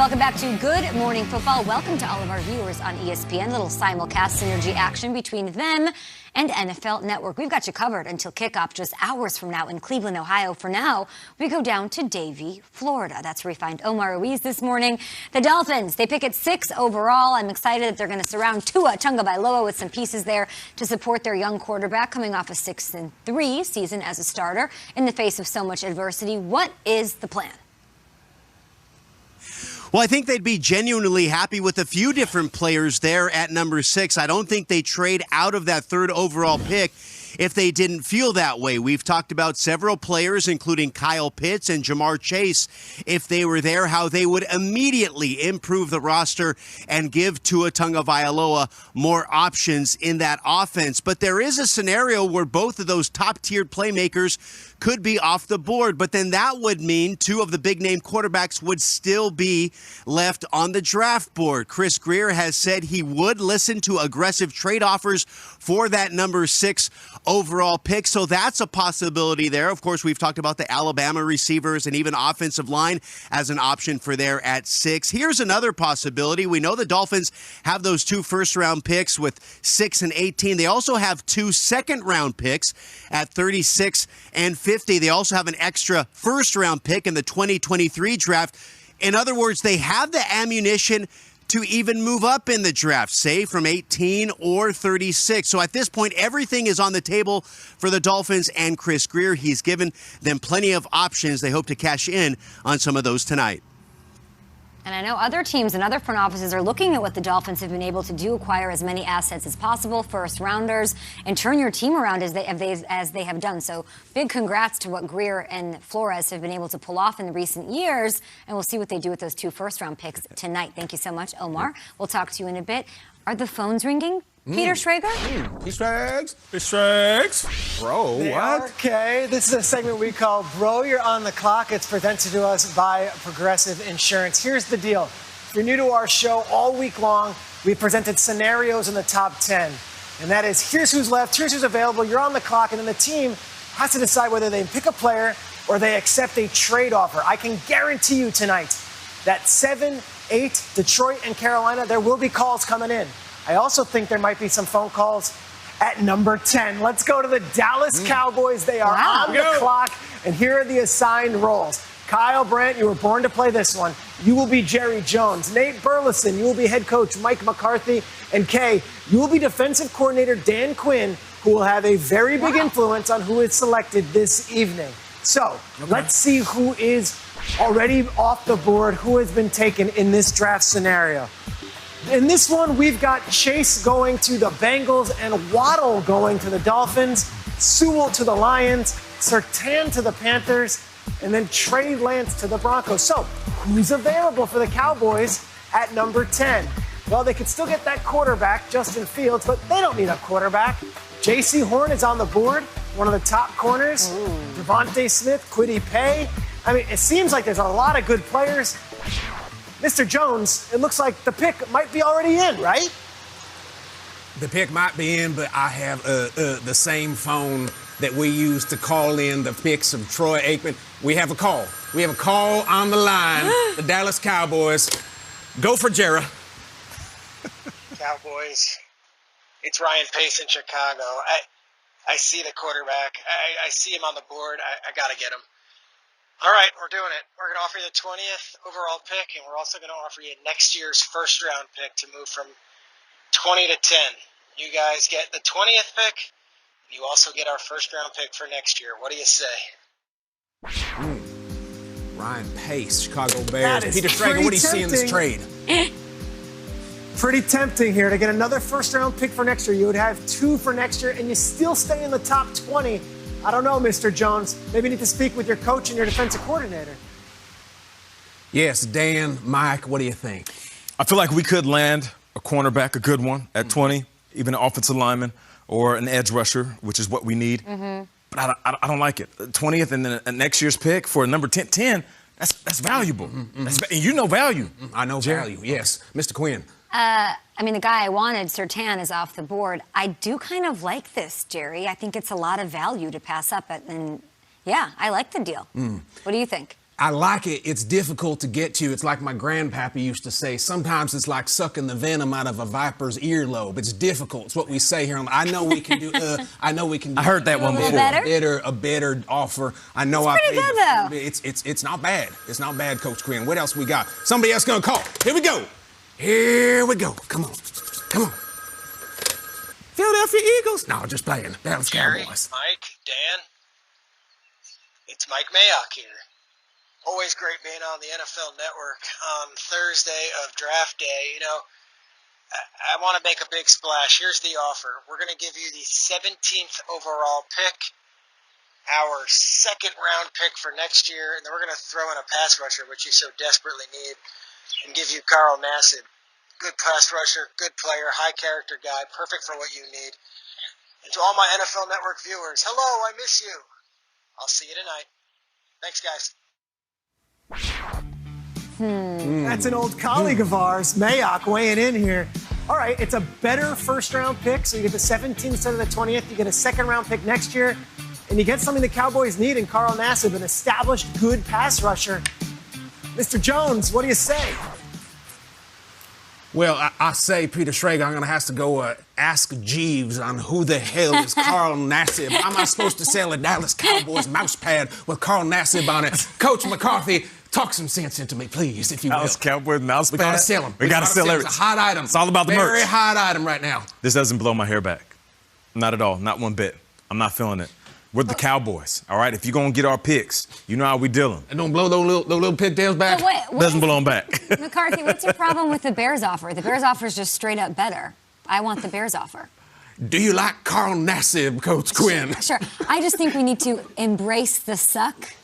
welcome back to Good Morning Football. Welcome to all of our viewers on ESPN. Little simulcast synergy action between them and NFL Network. We've got you covered until kickoff just hours from now in Cleveland, Ohio. For now, we go down to Davie, Florida. That's where we find Omar Ruiz this morning. The Dolphins, they pick at 6 overall. I'm excited that they're going to surround Tua Tagovailoa with some pieces there to support their young quarterback coming off a 6-3 season as a starter in the face of so much adversity. What is the plan? Well, I think they'd be genuinely happy with a few different players there at number 6. I don't think they trade out of that 3rd overall pick if they didn't feel that way. We've talked about several players, including Kyle Pitts and Jamar Chase, if they were there, how they would immediately improve the roster and give Tua Tagovailoa more options in that offense. But there is a scenario where both of those top-tiered playmakers could be off the board, but then that would mean 2 of the big-name quarterbacks would still be left on the draft board. Chris Grier has said he would listen to aggressive trade offers for that number 6 overall pick, so that's a possibility there. Of course, we've talked about the Alabama receivers and even offensive line as an option for there at 6. Here's another possibility. We know the Dolphins have those 2 first-round picks with 6 and 18. They also have 2 second-round picks at 36 and 50. They also have an extra first-round pick in the 2023 draft. In other words, they have the ammunition to even move up in the draft, say from 18 or 36. So at this point, everything is on the table for the Dolphins and Chris Grier. He's given them plenty of options. They hope to cash in on some of those tonight. And I know other teams and other front offices are looking at what the Dolphins have been able to do, acquire as many assets as possible, first rounders, and turn your team around as they have done. So big congrats to what Grier and Flores have been able to pull off in the recent years. And we'll see what they do with those 2 first-round picks tonight. Thank you so much, Omar. We'll talk to you in a bit. Are the phones ringing? Peter Schrager? Peter Schrags. Bro, what? Okay, this is a segment we call Bro, You're on the Clock. It's presented to us by Progressive Insurance. Here's the deal. If you're new to our show, all week long, we presented scenarios in the top 10. And that is, here's who's left, here's who's available, you're on the clock, and then the team has to decide whether they pick a player or they accept a trade offer. I can guarantee you tonight that 7, 8, Detroit and Carolina, there will be calls coming in. I also think there might be some phone calls at number 10. Let's go to the Dallas Cowboys. They are on the clock, and here are the assigned roles. Kyle Brandt, you were born to play this one. You will be Jerry Jones. Nate Burleson, you will be head coach Mike McCarthy. And Kay, you will be defensive coordinator Dan Quinn, who will have a very big influence on who is selected this evening. So let's see who is already off the board, who has been taken in this draft scenario. In this one, we've got Chase going to the Bengals and Waddle going to the Dolphins, Sewell to the Lions, Surtain to the Panthers, and then Trey Lance to the Broncos. So who's available for the Cowboys at number 10? Well, they could still get that quarterback, Justin Fields, but they don't need a quarterback. J.C. Horn is on the board, one of the top corners. Devontae Smith, Kwity Paye. I mean, it seems like there's a lot of good players. Mr. Jones, it looks like the pick might be already in, right? The pick might be in, but I have the same phone that we use to call in the picks of Troy Aikman. We have a call. We have a call on the line. The Dallas Cowboys. Go for Jarrah. Cowboys. It's Ryan Pace in Chicago. I see the quarterback. I see him on the board. I got to get him. All right, we're doing it. We're going to offer you the 20th overall pick, and we're also going to offer you next year's first-round pick to move from 20 to 10. You guys get the 20th pick. You also get our first-round pick for next year. What do you say? Ryan Pace, Chicago Bears. Peter Schrager, what do you see in this trade? Pretty tempting here to get another first-round pick for next year. You would have 2 for next year, and you still stay in the top 20. I don't know, Mr. Jones. Maybe you need to speak with your coach and your defensive coordinator. Yes, Dan, Mike, what do you think? I feel like we could land a cornerback, a good one, at 20, even an offensive lineman or an edge rusher, which is what we need. But I don't like it. 20th and then next year's pick for number 10, that's valuable. And you know value. I know value, yes. Mr. Quinn. I mean, the guy I wanted, Surtain, is off the board. I do kind of like this, Jerry. I think it's a lot of value to pass up. And yeah, I like the deal. What do you think? I like it. It's difficult to get to. It's like my grandpappy used to say, sometimes it's like sucking the venom out of a viper's earlobe. It's difficult. It's what we say here. I know we can do, I know we can do. I heard that one before. A better offer. I know it's pretty good, though. It's not bad. It's not bad, Coach Quinn. What else we got? Somebody else gonna call. Here we go. Here we go. Come on. Come on. Philadelphia Eagles. No, just playing. Dallas Cowboys. Mike, Dan. It's Mike Mayock here. Always great being on the NFL Network on Thursday of draft day. You know, I want to make a big splash. Here's the offer. We're going to give you the 17th overall pick, our second round pick for next year, and then we're going to throw in a pass rusher, which you so desperately need, and give you Carl Nassib. Good pass rusher, good player, high character guy, perfect for what you need. And to all my NFL Network viewers, hello, I miss you. I'll see you tonight. Thanks, guys. That's an old colleague of ours, Mayock, weighing in here. All right, it's a better first-round pick, so you get the 17th instead of the 20th. You get a second-round pick next year, and you get something the Cowboys need in Carl Nassib, an established good pass rusher. Mr. Jones, what do you say? Well, I say, Peter Schrager, I'm going to have to go ask Jeeves on who the hell is Carl Nassib. How am I supposed to sell a Dallas Cowboys mouse pad with Carl Nassib on it? Coach McCarthy, talk some sense into me, please, if you will. Dallas Cowboys mouse pad? We got to sell them. We got to sell everything. It's a hot item. It's all about the merch. Very hot item right now. This doesn't blow my hair back. Not at all. Not one bit. I'm not feeling it. We're the Cowboys, all right? If you're going to get our picks, you know how we dealing. And don't blow those little pigtails back? Doesn't blow them back. McCarthy, what's your problem with the Bears offer? The Bears offer is just straight up better. I want the Bears offer. Do you like Carl Nassib, Coach Quinn? Sure. I just think we need to embrace the suck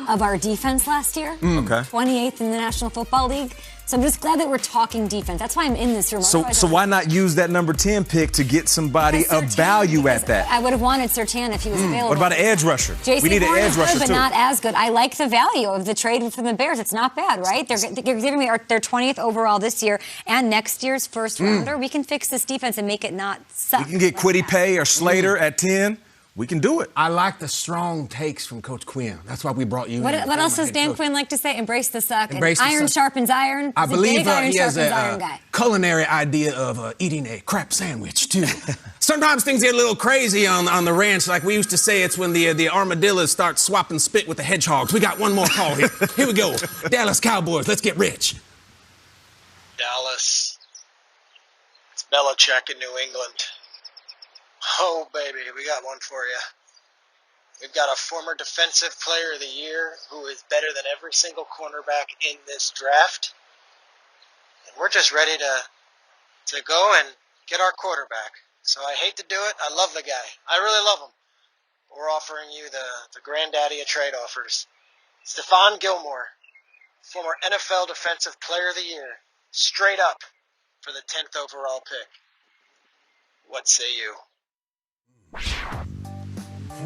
of our defense last year. Okay. 28th in the National Football League. So I'm just glad that we're talking defense. That's why I'm in this room. So why not use that number 10 pick to get somebody of value at that? I would have wanted Sertan if he was available. What about an edge rusher? We need an edge rusher, but too. not as good. I like the value of the trade from the Bears. It's not bad, right? They're giving me their 20th overall this year and next year's first rounder. We can fix this defense and make it not suck. We can get Kwity Paye or Slater at 10. We can do it. I like the strong takes from Coach Quinn. That's why we brought you in. What else does Dan Quinn like to say? Embrace the suck. Embrace the iron suck. Sharpens iron. I believe he has a culinary idea of eating a crap sandwich, too. Sometimes things get a little crazy on the ranch. Like we used to say, it's when the armadillos start swapping spit with the hedgehogs. We got one more call here. Here we go. Dallas Cowboys, let's get rich. Dallas. It's Belichick in New England. Oh, baby, we got one for you. We've got a former Defensive Player of the Year who is better than every single cornerback in this draft. And we're just ready to go and get our quarterback. So I hate to do it. I love the guy. I really love him. We're offering you the granddaddy of trade offers. Stephon Gilmore, former NFL Defensive Player of the Year, straight up for the 10th overall pick. What say you?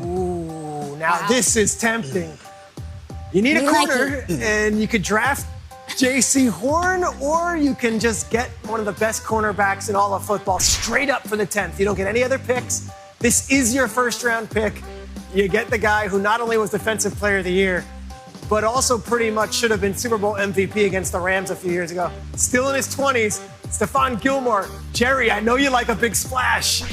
Ooh, now this is tempting. You need a corner, and you could draft J.C. Horn, or you can just get one of the best cornerbacks in all of football straight up for the 10th. You don't get any other picks. This is your first-round pick. You get the guy who not only was Defensive Player of the Year, but also pretty much should have been Super Bowl MVP against the Rams a few years ago. Still in his 20s, Stephon Gilmore. Jerry, I know you like a big splash.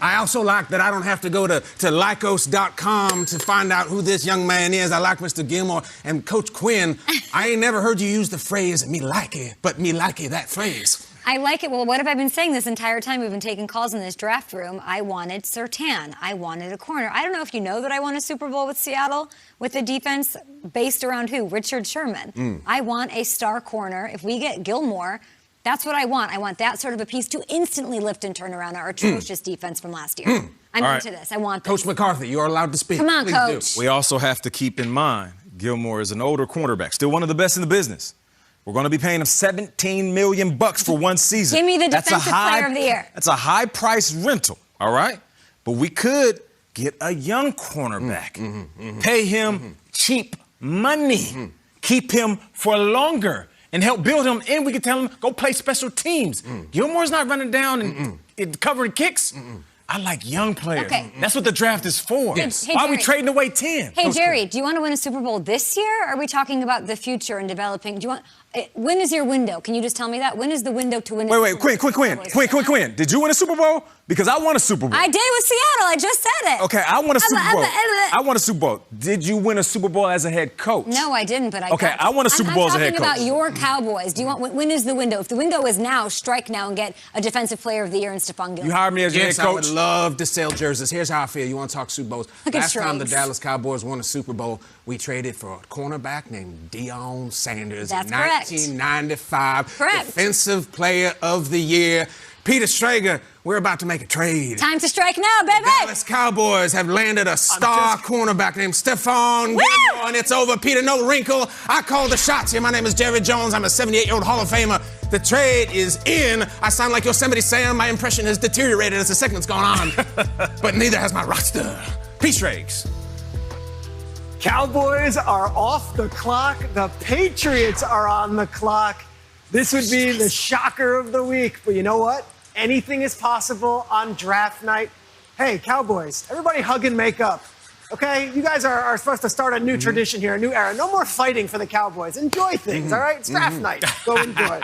I also like that I don't have to go to Lycos.com to find out who this young man is. I like Mr. Gilmore. And Coach Quinn, I ain't never heard you use the phrase, me like it, but me like it, that phrase. I like it. Well, what have I been saying this entire time we've been taking calls in this draft room? I wanted Sertan. I wanted a corner. I don't know if you know that I won a Super Bowl with Seattle with a defense based around who? Richard Sherman. I want a star corner. If we get Gilmore, that's what I want. I want that sort of a piece to instantly lift and turn around our atrocious defense from last year. I'm into this. I want this. Coach McCarthy, you are allowed to speak. Come on, Please Coach. do. We also have to keep in mind Gilmore is an older cornerback, still one of the best in the business. We're going to be paying him $17 million for one season. Give me the Defensive Player of the Year. That's a high-price rental, all right? But we could get a young cornerback, pay him cheap money, keep him for longer, and help build him. And we can tell him, go play special teams. Gilmore's not running down and covering kicks. I like young players. Okay. That's what the draft is for. Yes. Hey, Why are we Jerry. trading away 10? Hey, Jerry, do you want to win a Super Bowl this year? Or are we talking about the future and developing? Do you want? When is your window? Can you just tell me that? When is the window to win? Wait, Quinn. Did you win a Super Bowl? Because I won a Super Bowl. I did with Seattle. I just said it. Okay, I won a Super Bowl. I won a Super Bowl. Did you win a Super Bowl as a head coach? No, I didn't, but I Okay, I won a Super Bowl as a head coach. I'm talking about your Cowboys. Do you want? When is the window? If the window is now, strike now and get a Defensive Player of the Year in Stephon Gilmore. You hired me as your head Yes, I coach? would love to sell jerseys. Here's how I feel. You want to talk Super Bowls? Look at Last time the Trace. Dallas Cowboys won a Super Bowl, we traded for a cornerback named Deion Sanders That's in correct. 1995. Correct. Defensive Player of the Year. Peter Strager, we're about to make a trade. Time to strike now, baby. Dallas Cowboys have landed a star cornerback named Stephon Gilmore, and it's over. Peter, no wrinkle. I call the shots here. My name is Jerry Jones. I'm a 78-year-old Hall of Famer. The trade is in. I sound like Yosemite Sam. My impression has deteriorated as the segment's gone on. But neither has my roster. Peace rakes. Cowboys are off the clock. The Patriots are on the clock. This would be the shocker of the week. But you know what? Anything is possible on draft night. Hey, Cowboys, everybody hug and make up. Okay? You guys are supposed to start a new tradition here, a new era. No more fighting for the Cowboys. Enjoy things, all right? It's draft night. Go enjoy.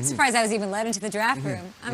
Surprised I was even led into the draft room.